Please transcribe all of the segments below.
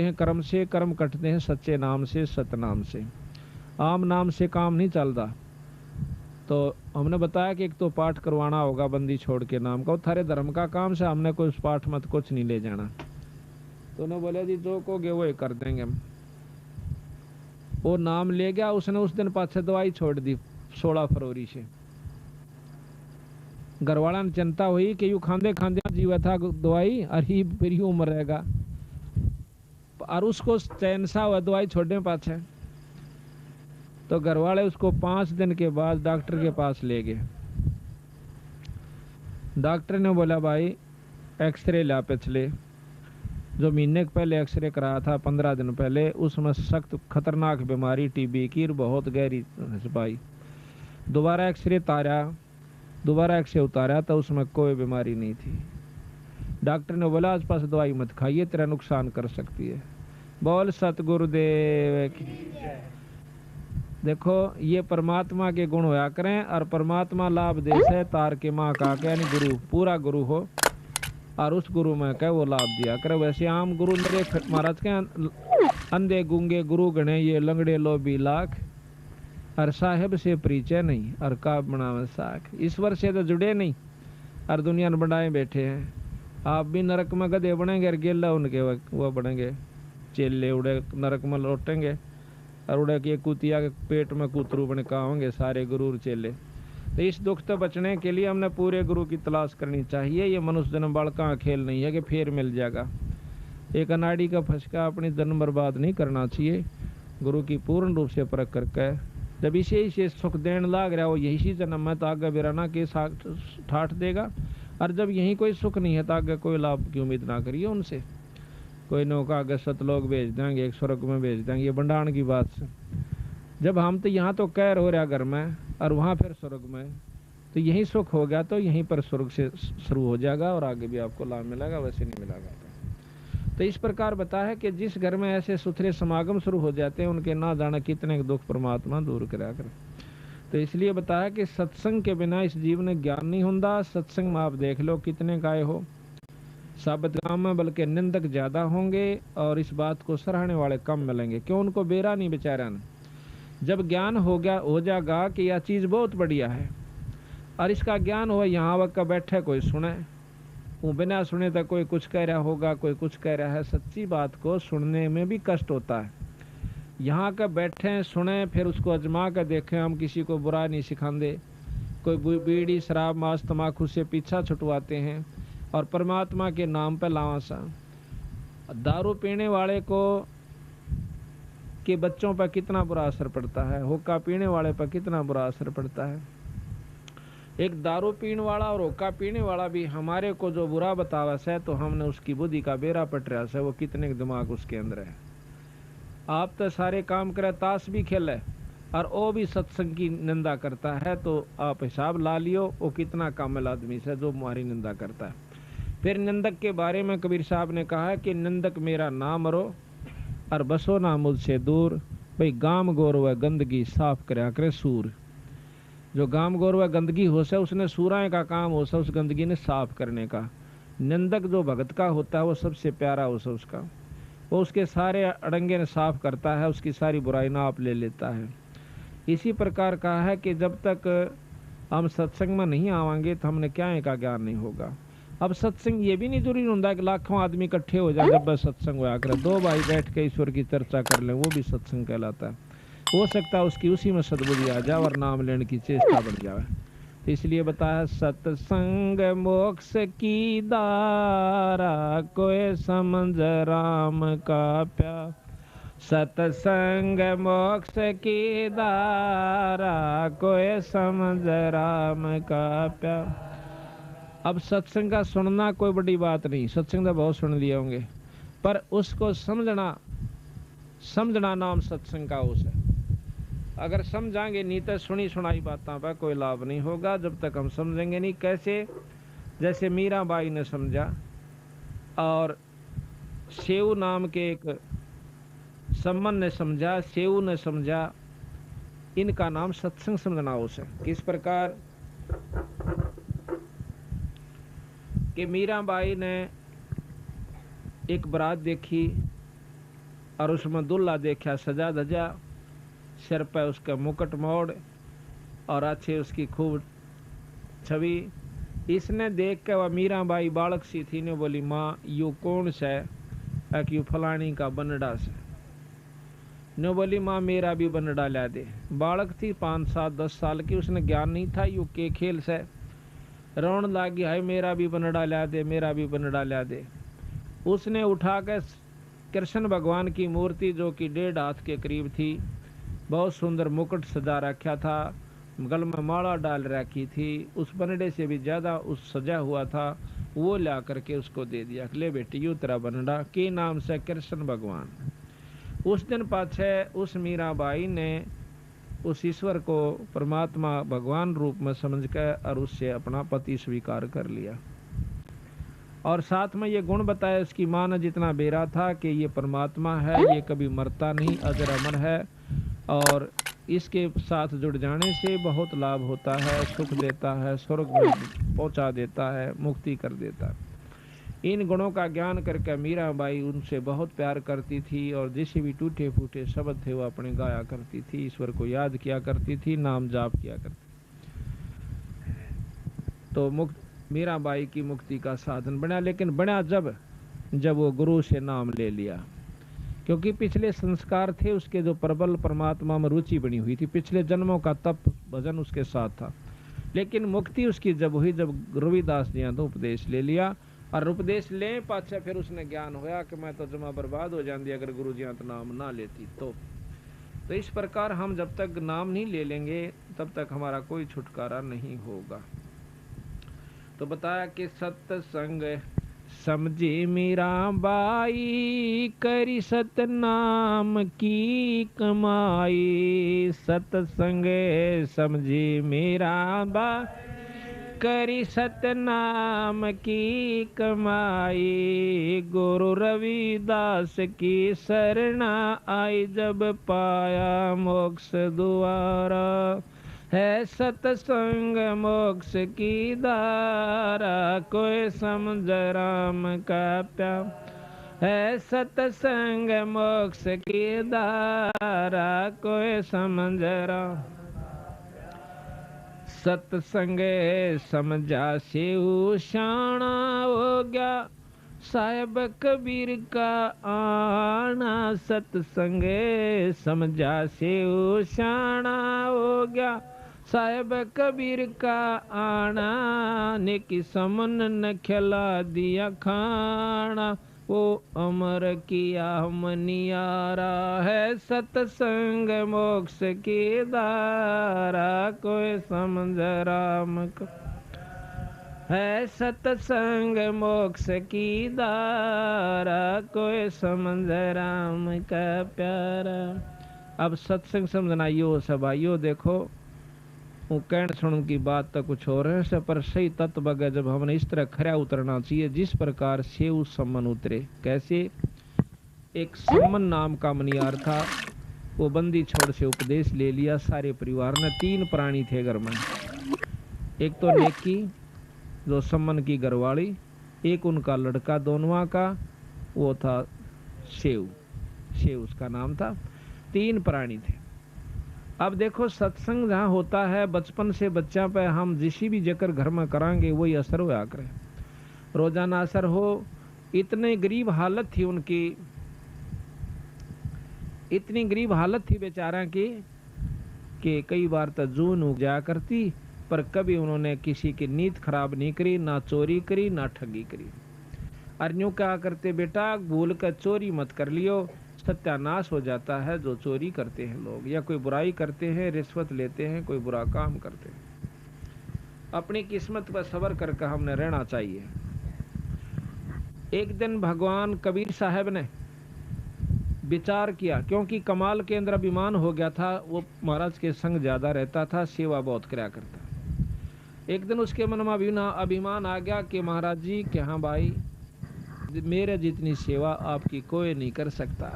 होते हैं कर्म से, कर्म कटते हैं सच्चे नाम से, सतनाम से। आम नाम से काम नहीं चलता। तो हमने बताया कि एक तो पाठ करवाना होगा बंदी छोड़ के नाम का, वो थारे धर्म का काम से, हमने कोई उस पाठ मत कुछ नहीं ले जाना। तो उन्होंने बोले जी जो कहोगे वो ही कर देंगे हम। वो नाम ले गया, उसने उस दिन पाछे दवाई छोड़ दी 16 फरवरी से। घरवाला ने चिंता हुई कि यू खांदे खांदे जीवा था दवाई, और ही फिर ही उम्र रहेगा, और उसको चैन सा हुआ दवाई छोड़ने पाछे। तो घरवाले उसको 5 दिन के बाद डॉक्टर के पास ले गए। डॉक्टर ने बोला भाई एक्सरे ला पिछले जो महीने पहले एक्सरे कराया था 15 दिन पहले, उसमें सख्त खतरनाक बीमारी टीबी की बहुत गहरी पाई। दोबारा एक्सरे तारा, दोबारा एक्सरे उतारा तो उसमें कोई बीमारी नहीं थी। डॉक्टर ने बोला आसपास दवाई मत खाइए, तेरा नुकसान कर सकती है। बोल सतगुरुदेव की। देखो ये परमात्मा के गुण होया करें, और परमात्मा लाभ दे से तार के माँ का के, यानी गुरु पूरा गुरु हो, और उस गुरु में कह वो लाभ दिया करे। वैसे आम गुरु मेरे महाराज के अंधे गूंगे गुरु गणे ये लंगड़े लोभी लाख, और साहेब से परिचय नहीं और का बनावे साख। ईश्वर से तो जुड़े नहीं और दुनिया में बनाए बैठे हैं। आप भी नरक में गधे बनेंगे और गेला उनके वो बनेंगे चेले, उड़े नरक में लौटेंगे, और उड़े के कुतिया के पेट में कुतरू बने का होंगे सारे गुरु चेले। तो इस दुख से बचने के लिए हमने पूरे गुरु की तलाश करनी चाहिए। ये मनुष्य जन्म बालका खेल नहीं है कि फिर मिल जाएगा। एक अनाड़ी का फंसका अपनी जन्म बर्बाद नहीं करना चाहिए। गुरु की पूर्ण रूप से परख करके जब इसे सुख देने लाग रहा हो यही जन्म में, तो आगे बिराना के ठाठ देगा। और जब यही कोई सुख नहीं है तो आगे कोई लाभ की उम्मीद ना करिए उनसे। कोई नौका आगे सतलोक भेज देंगे, एक स्वर्ग में भेज देंगे, ये भंडारण की बात से। जब हम तो यहाँ तो कैर हो रहा घर में और वहाँ फिर स्वर्ग में, तो यही सुख हो गया तो यहीं पर स्वर्ग से शुरू हो जाएगा और आगे भी आपको लाभ मिलेगा, वैसे नहीं मिलेगा। तो इस प्रकार बता है कि जिस घर में ऐसे सुथरे समागम शुरू हो जाते हैं उनके ना जाने कितने दुख परमात्मा दूर करा कर। तो इसलिए बताया कि सत्संग के बिना इस जीवन में ज्ञान नहीं होता। सत्संग में आप देख लो कितने गाय हो साबित काम में, बल्कि निंदक ज्यादा होंगे और इस बात को सराहने वाले कम मिलेंगे। क्यों? उनको बेरा नहीं बेचारा ने। जब ज्ञान हो जाएगा कि यह चीज बहुत बढ़िया है और इसका ज्ञान हो, यहाँ वक्त का बैठे कोई सुने, वो बिना सुने तक कोई कुछ कह रहा होगा, कोई कुछ कह रहा है। सच्ची बात को सुनने में भी कष्ट होता है। यहाँ का बैठे सुने फिर उसको अजमा कर देखें। हम किसी को बुरा नहीं सिखाते। कोई बीड़ी शराब मांस तमाकू से पीछा छुटवाते हैं और परमात्मा के नाम पर लावासा। दारू पीने वाले को के बच्चों पर कितना बुरा असर पड़ता है, हुक्का पीने वाले पर कितना बुरा असर पड़ता है। एक दारू पीने वाला और हुक्का पीने वाला भी हमारे को जो बुरा बतावा है तो हमने उसकी बुद्धि का बेड़ा पट रहा है, वो कितने दिमाग उसके अंदर है। आप तो सारे काम करे, ताश भी खेले और वो भी सत्संग की निंदा करता है, तो आप हिसाब ला लियो वो कितना कामिल आदमी से जो हमारी निंदा करता है। फिर निंदक के बारे में कबीर साहब ने कहा है कि निंदक मेरा नाम रो और बसो ना मुझसे दूर। भाई गाम गौरव गंदगी साफ करया करे सूर। जो गाम गौरव गंदगी हो से उसने सूराए का काम हो से उस गंदगी ने साफ करने का। निंदक जो भगत का होता है वो सबसे प्यारा हो से उसका, वो उसके सारे अड़ंगे ने साफ करता है, उसकी सारी बुराई ना आप ले लेता है। इसी प्रकार कहा है कि जब तक हम सत्संग में नहीं आवांगे तो हमने क्या का ज्ञान नहीं होगा। अब सत्संग ये भी नहीं जरूरी होता कि लाखों आदमी इकट्ठे हो जाए जब बस सत्संग हुआ करे। दो भाई बैठ के ईश्वर की चर्चा कर ले, वो भी सत्संग कहलाता है। हो सकता है उसकी उसी में सद्बुद्धि आ जाए और नाम लेने की चेष्टा बढ़ जाए। तो इसलिए बताया सत्संग मोक्ष की दारा कोई समझ राम का प्यार। सत्संग मोक्ष की दारा कोई समझ राम का प्यार। अब सत्संग का सुनना कोई बड़ी बात नहीं, सत्संग तो बहुत सुन लिए होंगे, पर उसको समझना नाम सत्संग का उस है। अगर समझाएंगे नहीं तो सुनी सुनाई बातों पर कोई लाभ नहीं होगा जब तक हम समझेंगे नहीं। कैसे? जैसे मीराबाई ने समझा और सेऊ नाम के एक सम्मन ने समझा, सेऊ ने समझा, इनका नाम सत्संग समझना उस है। किस प्रकार कि मीराबाई ने एक बारात देखी और उसमें दुल्ला देखा सजा धजा, सिर पर उसका मुकुट मोड़ और अच्छी उसकी खूब छवि। इसने देख के वह मीराबाई बालक सी थी ने बोली, माँ यू कौन से यू फलानी का बनड़ा से। ने बोली, माँ मेरा भी बनड़ा ला दे। बालक थी 5, 7, 10 साल की, उसने ज्ञान नहीं था यू के खेल से। रोन लागी, हाय मेरा भी बनड़ा ला दे, मेरा भी बनड़ा ला दे। उसने उठा कर कृष्ण भगवान की मूर्ति जो कि 1.5 हाथ के करीब थी, बहुत सुंदर मुकुट सजा रखा था, गल में माला डाल रखी थी, उस बनड़े से भी ज्यादा उस सजा हुआ था, वो ला करके उसको दे दिया। ले बेटी यू तेरा बनड़ा, के नाम से कृष्ण भगवान। उस दिन पाछे उस मीराबाई ने उस ईश्वर को परमात्मा भगवान रूप में समझ कर और उससे अपना पति स्वीकार कर लिया। और साथ में ये गुण बताया उसकी माँ ने, जितना बेरा था कि ये परमात्मा है, ये कभी मरता नहीं, अजर अमर है, और इसके साथ जुड़ जाने से बहुत लाभ होता है, सुख देता है, स्वर्ग में पहुंचा देता है, मुक्ति कर देता है। इन गुणों का ज्ञान करके मीराबाई उनसे बहुत प्यार करती थी, और जैसे भी टूटे फूटे शब्द थे वो अपने गाया करती थी, ईश्वर को याद किया करती थी, नाम जाप किया करती। तो मीराबाई की मुक्ति का साधन बना, लेकिन बना जब वो गुरु से नाम ले लिया, क्योंकि पिछले संस्कार थे उसके जो प्रबल परमात्मा में रुचि बनी हुई थी, पिछले जन्मों का तप भजन उसके साथ था। लेकिन मुक्ति उसकी जब हुई जब रविदास जी ने तो उपदेश ले लिया, और उपदेश ले पाछे फिर उसने ज्ञान होया कि मैं तो जमा बर्बाद हो जाती अगर गुरु जी तो नाम ना लेती। तो इस प्रकार हम जब तक नाम नहीं ले लेंगे तब तक हमारा कोई छुटकारा नहीं होगा। तो बताया कि सत्संग समझी मीराबाई, करी सतनाम की कमाई। सत्संग समझी मीराबाई, करी सतनाम की कमाई। गुरु रविदास की शरणा आई, जब पाया मोक्ष द्वारा। है सत्संग मोक्ष की धारा, कोई समझ राम का प्यार। है सत्संग मोक्ष की धारा, कोई समझ राम। सत्संग समझा शिव शाना हो गया, साहेब कबीर का आना। सत्संग समझा शिव शाना हो गया, साहेब कबीर का आना। नेकी समन न खिला दिया खाना, वो अमर किया मनियारा। है सत्संग मोक्ष की धारा, कोई समझ राम को। है सत्संग मोक्ष की धारा, कोई समझ राम का प्यारा। अब सत्संग समझना यो सब आइयो, देखो वो कहण सुन की बात तो कुछ और है, पर सही तत्व बगे जब हमने इस तरह खरा उतरना चाहिए जिस प्रकार से उस सम्मन उतरे। कैसे? एक सम्मन नाम का मनियार था, वो बंदी छोड़ से उपदेश ले लिया सारे परिवार ने। 3 प्राणी थे घर में, एक तो नेकी जो सम्मन की घरवाली, एक उनका लड़का दोनों का, वो था शेव उसका नाम था। 3 प्राणी थे। अब देखो सत्संग जहाँ होता है बचपन से बच्चा पे हम जिस भी जकर घर में करांगे वही असर होया करे, रोजाना असर हो। इतने गरीब हालत थी उनकी, इतनी गरीब हालत थी बेचारा की कि कई बार तो जून उग जाया करती, पर कभी उन्होंने किसी की नीयत खराब नहीं करी, ना चोरी करी ना ठगी करी। और यूं क्या करते, बेटा भूल कर चोरी मत कर लियो, सत्यानाश हो जाता है जो चोरी करते हैं लोग, या कोई बुराई करते हैं, रिश्वत लेते हैं, कोई बुरा काम करते हैं। अपनी किस्मत पर सब्र करके हमने रहना चाहिए। एक दिन भगवान कबीर साहब ने विचार किया, क्योंकि कमाल के अंदर अभिमान हो गया था, वो महाराज के संग ज्यादा रहता था, सेवा बहुत कराया करता। एक दिन उसके मन में अभिमान आ गया कि महाराज जी कि हाँ भाई, मेरे जितनी सेवा आपकी कोई नहीं कर सकता।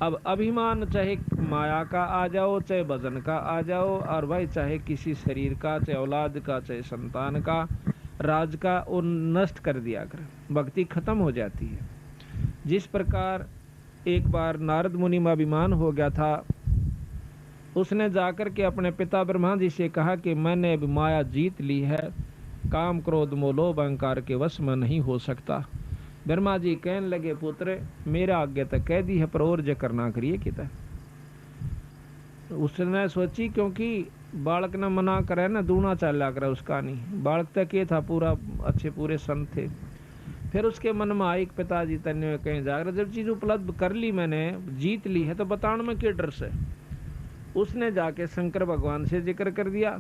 अब अभिमान चाहे माया का आ जाओ, चाहे भजन का आ जाओ, और भाई चाहे किसी शरीर का, चाहे औलाद का, चाहे संतान का, राज का, वो नष्ट कर दिया कर, भक्ति खत्म हो जाती है। जिस प्रकार एक बार नारद मुनि में अभिमान हो गया था। उसने जाकर के अपने पिता ब्रह्मा जी से कहा कि मैंने अब माया जीत ली है, काम क्रोध मोह लोभ अहंकार के वश में नहीं हो सकता। ब्रह्मा जी कहने लगे पुत्र मेरा आगे तक कह दी है पर और जे करना करिए किता। उसने सोची क्योंकि बालक ने मना करे ना दूना चला करे उसका नहीं, बालक तक ये था पूरा अच्छे पूरे संत थे। फिर उसके मन में आई पिताजी तन्य कहीं जाकर जब चीज उपलब्ध कर ली मैंने जीत ली है तो बताने में क्या डर से। उसने जाके शंकर भगवान से जिक्र कर दिया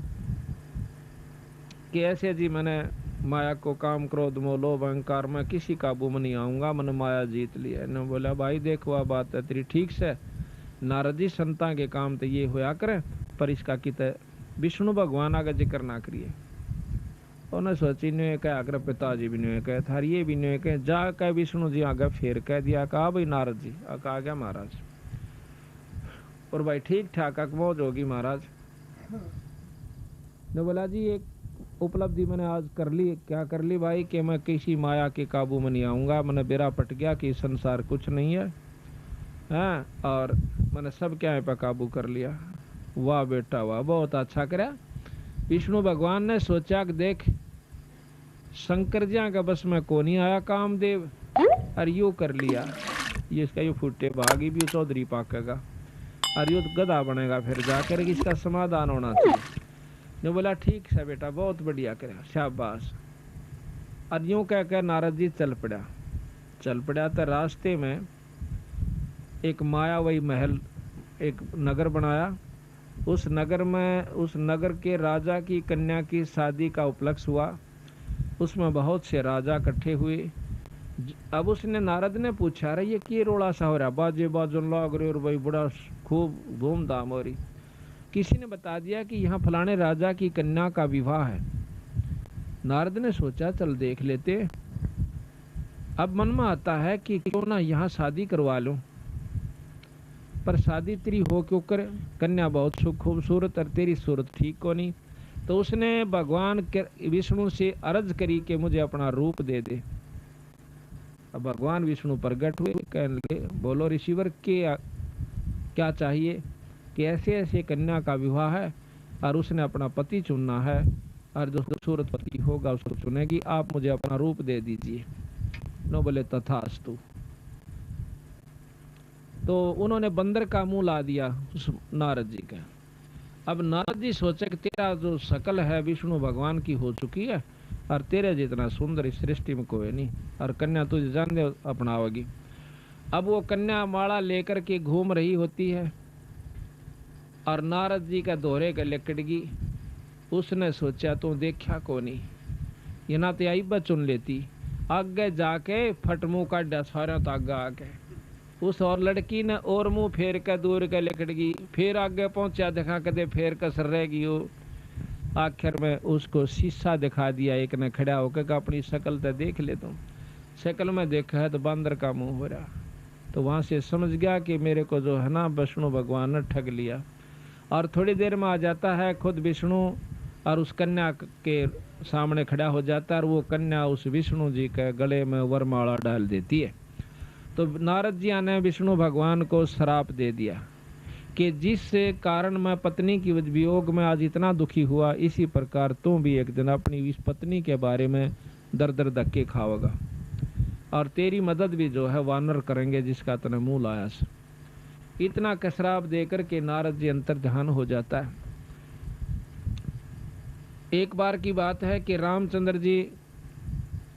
कि ऐसे जी मैंने माया को काम क्रोध मोह लोभ अहंकार में किसी काबू में नहीं आऊंगा, मैंने माया जीत ली है। ने बोला भाई देख वह बात है तेरी ठीक से, नारद जी संता के काम तो ये होया करे पर इसका कित विष्णु भगवान आगे जिक्र ना करिए। उन्हें सोची ने कह अगर पिताजी भी नहीं कहे थार ये भी नहीं कहे जा कह विष्णु जी आगे फिर कह दिया कहा भाई नारद जी कहा गया महाराज। और भाई ठीक ठाक मौज होगी महाराज। ने बोला जी एक उपलब्धि मैंने आज कर ली। क्या कर ली भाई कि मैं किसी माया के काबू में नहीं आऊंगा, मैंने बेरा पट गया कि संसार कुछ नहीं है, हाँ, और मैंने सब क्या पे काबू कर लिया। वाह बेटा वाह, बहुत अच्छा करा। विष्णु भगवान ने सोचा कि देख शंकर जी का बस में को नहीं आया कामदेव, और यू कर लिया ये इसका यू फुटे भागी भी चौधरी पाकेगा और यू गधा बनेगा फिर जाकर इसका समाधान होना चाहिए। ने बोला ठीक है बेटा बहुत बढ़िया करा शाबाश। और यूं कह कर नारद जी चल पड़ा तो रास्ते में एक मायावी महल एक नगर बनाया। उस नगर के राजा की कन्या की शादी का उपलक्ष्य हुआ। उसमें बहुत से राजा इकट्ठे हुए। अब उसने नारद ने पूछा अरे ये क्या रोड़ा सा हो रहा, बाजे बाजन लग रहे और भाई बड़ा खूब धूमधाम हो रही। किसी ने बता दिया कि यहाँ फलाने राजा की कन्या का विवाह है। नारद ने सोचा चल देख लेते। अब मन में आता है कि क्यों ना यहाँ शादी करवा लूं, पर शादी तेरी हो क्यों करे, कन्या बहुत खूबसूरत और तेरी सूरत ठीक को नहीं। तो उसने भगवान विष्णु से अर्ज करी कि मुझे अपना रूप दे दे। अब भगवान विष्णु प्रकट हुए, कहने लगे बोलो ऋषिवर क्या चाहिए कि ऐसे ऐसे कन्या का विवाह है और उसने अपना पति चुनना है और जो खूबसूरत पति होगा उसको चुनेगी, आप मुझे अपना रूप दे दीजिए। नो बोले तथास्तु। तो उन्होंने बंदर का मुंह ला दिया उस नारद जी का। अब नारद जी सोचे कि तेरा जो शकल है विष्णु भगवान की हो चुकी है और तेरे जितना सुंदर इस सृष्टि में कोई नहीं, और कन्या तुझे जान दे अपनाओगी। अब वो कन्या माला लेकर के घूम रही होती है और नारद जी का दोहरे का लकड़गी। उसने सोचा तो देखा को नहीं, ये ना तो आई चुन लेती। आगे जाके फटमू का डसारा तो आगे आके उस और लड़की ने और मुंह फेर कर दूर के लकड़गी, फिर आगे पहुंचा दिखा कदे फेर कसर रहेगी वो। आखिर में उसको शीशा दिखा दिया एक ने खड़ा होकर अपनी शक्ल तो देख ले तुम। शक्ल में देखा है तो बंदर का मुंह हो रहा। तो वहां से समझ गया कि मेरे को जो है ना विष्णु भगवान ने ठग लिया। और थोड़ी देर में आ जाता है खुद विष्णु और उस कन्या के सामने खड़ा हो जाता है और वो कन्या उस विष्णु जी के गले में वरमाला डाल देती है। तो नारद जी ने विष्णु भगवान को श्राप दे दिया कि जिस कारण मैं पत्नी की वियोग में आज इतना दुखी हुआ, इसी प्रकार तुम भी एक दिन अपनी इस पत्नी के बारे में दर दर धक्के खाओगा और तेरी मदद भी जो है वानर करेंगे जिसका तने मुंह लाया। इतना कसराप देकर के नारद जी अंतर्ध्यान हो जाता है। एक बार की बात है कि रामचंद्र जी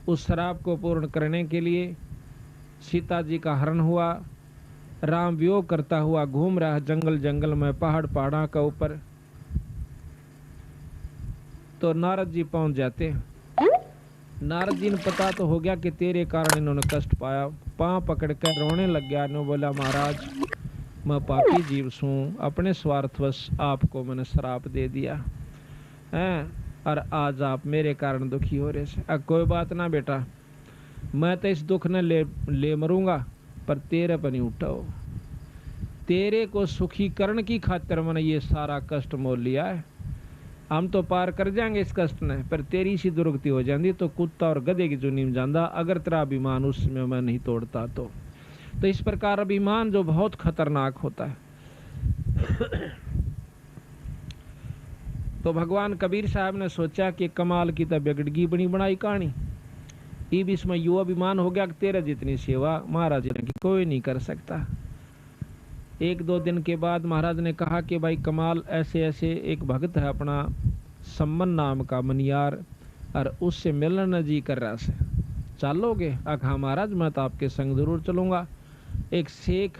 उस श्राप को पूर्ण करने के लिए सीता जी का हरण हुआ। राम वियोग करता हुआ घूम रहा जंगल जंगल में पहाड़ा का ऊपर। तो नारद जी पहुंच जाते। नारद जी ने पता तो हो गया कि तेरे कारण इन्होंने कष्ट पाया। पांव पकड़ कर रोने लग गया। ने बोला महाराज मैं पापी जीव हूँ, अपने स्वार्थवश आपको मैंने श्राप दे दिया है और आज आप मेरे कारण दुखी हो रहे से। अब कोई बात ना बेटा, मैं तो इस दुख ने ले मरूंगा पर तेरे पर नहीं उठाओ। तेरे को सुखी करने की खातिर मैंने ये सारा कष्ट मोल लिया है। हम तो पार कर जाएंगे इस कष्ट ने, पर तेरी सी दुर्गति हो जाती तो कुत्ता और गधे की चुनी में जाता अगर तेरा अभिमान उसमें मैं नहीं तोड़ता। तो इस प्रकार अभिमान जो बहुत खतरनाक होता है। तो भगवान कबीर साहब ने सोचा कि कमाल की तो बिगड़गी बनी बनाई कहानी, इब इसमें यो अभिमान हो गया कि तेरे जितनी सेवा महाराज ने की कोई नहीं कर सकता। एक दो दिन के बाद महाराज ने कहा कि भाई कमाल, ऐसे ऐसे एक भक्त है अपना सम्मन नाम का मनियार, और उससे मिलने जी कर रहा से, चलोगे? हाँ महाराज, मैं तो आपके संग जरूर चलूँगा। एक शेख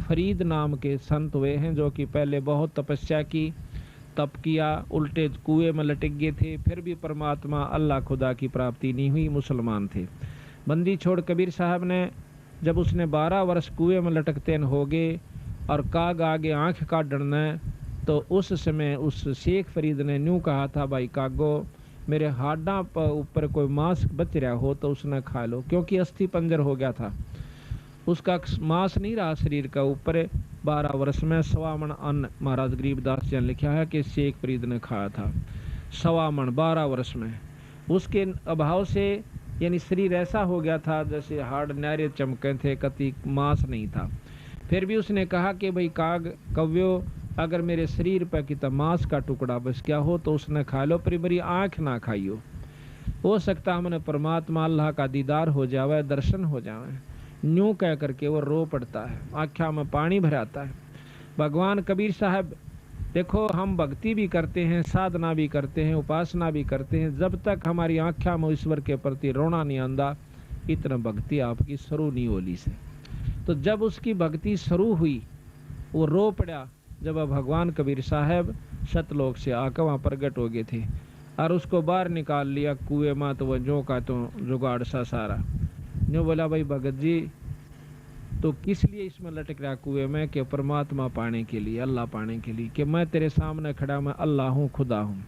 फरीद नाम के संत हुए हैं जो कि पहले बहुत तपस्या की, तप किया, उल्टे कुएं में लटक गए थे, फिर भी परमात्मा अल्लाह खुदा की प्राप्ति नहीं हुई, मुसलमान थे। बंदी छोड़ कबीर साहब ने, जब उसने 12 वर्ष कुएं में लटकते हो गए और काग आगे आँख काटना, तो उस समय उस शेख फरीद ने न्यू कहा था, भाई कागो, मेरे हाडा पर ऊपर कोई मांस बच रहा हो तो उसने खा लो, क्योंकि अस्थि पंजर हो गया था, उसका मांस नहीं रहा शरीर का ऊपर। 12 वर्ष में 1.25 मन अन्न, महाराज गरीबदास जी ने लिखा है कि शेख फरीद ने खाया था 1.25 मन 12 वर्ष में। उसके अभाव से यानी शरीर ऐसा हो गया था जैसे हाड़ न्यारे चमके थे, कति मांस नहीं था। फिर भी उसने कहा कि भाई काग कव्यो, अगर मेरे शरीर पर कितना मांस का टुकड़ा बच गया हो तो उसने खा लो, पर मेरी आँख ना खाइयो, हो सकता हमने परमात्मा अल्लाह का दीदार हो जावे, दर्शन हो जावे। न्यू कह करके वो रो पड़ता है, आँखों में पानी भराता है। भगवान कबीर साहब, देखो हम भक्ति भी करते हैं, साधना भी करते हैं, उपासना भी करते हैं, जब तक हमारी आँखों में ईश्वर के प्रति रोना नहीं आंदा, इतना भक्ति आपकी शुरू नहीं होली से। तो जब उसकी भक्ति शुरू हुई, वो रो पड़ा, जब भगवान कबीर साहब सतलोक से आकर वहाँ प्रकट हो गए थे और उसको बाहर निकाल लिया कुएं में, तो वह जो का तो जुगाड़ सा सारा न्यू बोला, भाई भगत जी तो किस लिए इसमें लटक रहा कुएं में? कि परमात्मा पाने के लिए, अल्लाह पाने के लिए, कि मैं तेरे सामने खड़ा, मैं अल्लाह हूँ, खुदा हूँ।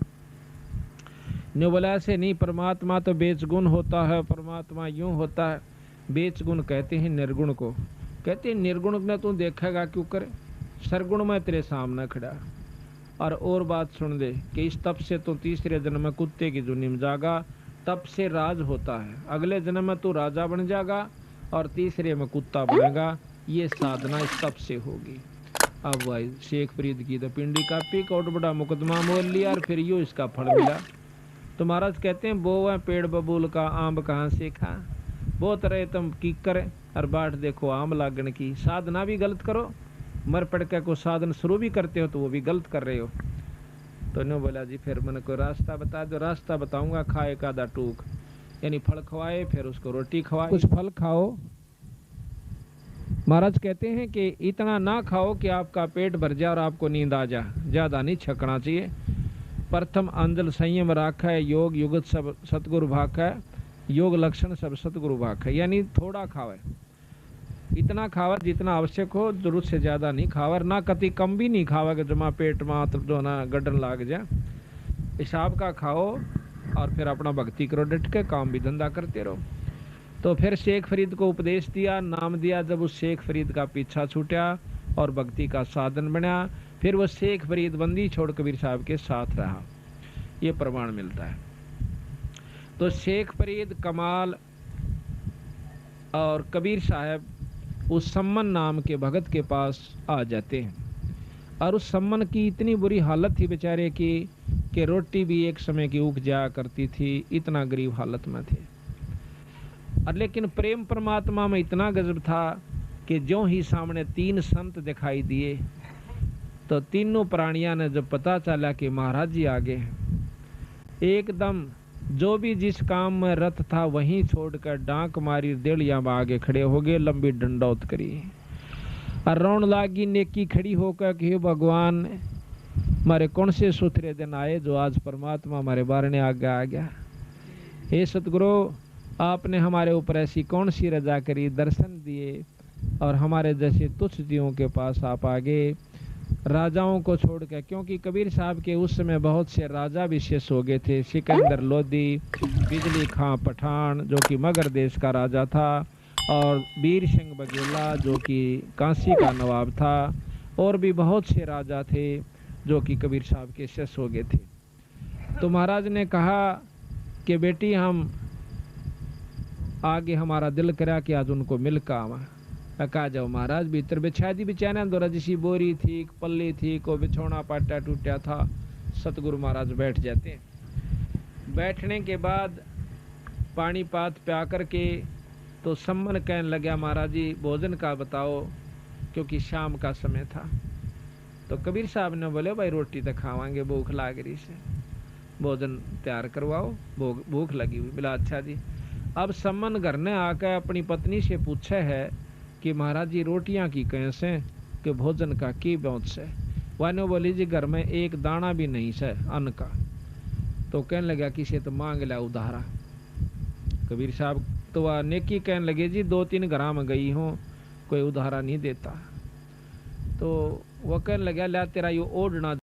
न्यू बोला ऐसे नहीं, परमात्मा तो बेचगुण होता है, परमात्मा यूं होता है। बेचगुण कहते हैं निर्गुण को, कहते हैं निर्गुण में तू देखेगा क्यों करे, सरगुण में तेरे सामने खड़ा। और बात सुन दे कि इस तप से तो तीसरे जन्म में कुत्ते की जुनी में जागा, तप से राज होता है, अगले जन्म में तू राजा बन जाएगा और तीसरे में कुत्ता बनेगा। ये साधना इस तप से होगी। अब भाई शेख फरीद की तो पिंडी कापी, कोट बड़ा मुकदमा मोल लिया और फिर यूँ इसका फल मिला। तो महाराज कहते हैं, बो है पेड़ बबूल का आम कहाँ से खा, बहुत रहे तुम की करे और बाट देखो आम लागन की। साधना भी गलत करो, मर पड़ के को साधन शुरू भी करते हो तो वो भी गलत कर रहे हो। तो नो बोला जी फिर मैंने कोई रास्ता बता दो। रास्ता बताऊंगा, खाए का दा टूक, यानी फल खवाए, फिर उसको रोटी खवाए, कुछ फल खाओ। महाराज कहते हैं कि इतना ना खाओ कि आपका पेट भर जाए और आपको नींद आ जाए, ज्यादा नहीं छकना चाहिए। प्रथम अंजल संयम राखा है, योग युगत सब सतगुरु भाखा है, योग लक्षण सब सतगुरु भाखा है, यानी थोड़ा खावे, इतना खावा जितना आवश्यक हो, जरूरत से ज्यादा नहीं खावा, ना कति कम भी नहीं खावा कि जमा पेट मात्र जो ना गड्ढन लाग जाए। हिसाब का खाओ और फिर अपना भक्ति करो, डट के काम भी धंधा करते रहो। तो फिर शेख फरीद को उपदेश दिया, नाम दिया। जब उस शेख फरीद का पीछा छूटा और भक्ति का साधन बना, फिर वो शेख फरीद बंदी छोड़ कबीर साहब के साथ रहा, ये प्रमाण मिलता है। तो शेख फरीद, कमाल और कबीर साहब उस सम्मन नाम के भगत के पास आ जाते हैं। और उस सम्मन की इतनी बुरी हालत थी बेचारे की कि रोटी भी एक समय की उग जाया करती थी, इतना गरीब हालत में थे। और लेकिन प्रेम परमात्मा में इतना गजब था कि जो ही सामने 3 संत दिखाई दिए तो तीनों प्राणियों ने जब पता चला कि महाराज जी आगे हैं, एकदम जो भी जिस काम में रत था वहीं छोड़कर डांक मारी, देड़िया में आगे खड़े हो गए, लंबी डंडौत करी और रोन लागी नेकी खड़ी होकर कि भगवान हमारे कौन से सुथरे दिन आए जो आज परमात्मा हमारे बारने आगे आ गया। हे सतगुरु, आपने हमारे ऊपर ऐसी कौन सी रजा करी, दर्शन दिए और हमारे जैसे तुच्छ जीवों के पास आप आगे, राजाओं को छोड़ के। क्योंकि कबीर साहब के उस समय बहुत से राजा विशेष हो गए थे, सिकंदर लोधी, बिजली खां पठान जो कि मगर देश का राजा था, और वीर सिंह बघेला जो कि काशी का नवाब था, और भी बहुत से राजा थे जो कि कबीर साहब के शिष्य हो गए थे। तो महाराज ने कहा कि बेटी हम आगे, हमारा दिल करा कि आज उनको मिल कर आवा। कहा जाओ महाराज भीतर बिछा दी बिछाना दो रजसी बोरी थी पल्ली थी को बिछौना पाटा टूटा था। सतगुरु महाराज बैठ जाते हैं। बैठने के बाद पानी पात प्या करके तो सम्मन कहने लगा महाराज जी भोजन का बताओ, क्योंकि शाम का समय था। तो कबीर साहब ने बोले भाई रोटी तो खावांगे, भूख लाग रही से, भोजन तैयार करवाओ, भूख लगी हुई। बोला अच्छा जी। अब सम्मन घर ने आकर अपनी पत्नी से पूछा है कि महाराज जी रोटियां की कैसे कि भोजन का की पहुँच से। वानो बोली जी घर में एक दाना भी नहीं से अन्न का। तो कहने लगा किसे तो मांग लिया उधारा। कबीर साहब तो वह नेकी कहने लगे जी 2-3 घरा में गई हूँ, कोई उधारा नहीं देता। तो वह कहने लगा ला तेरा यो ओढ़ना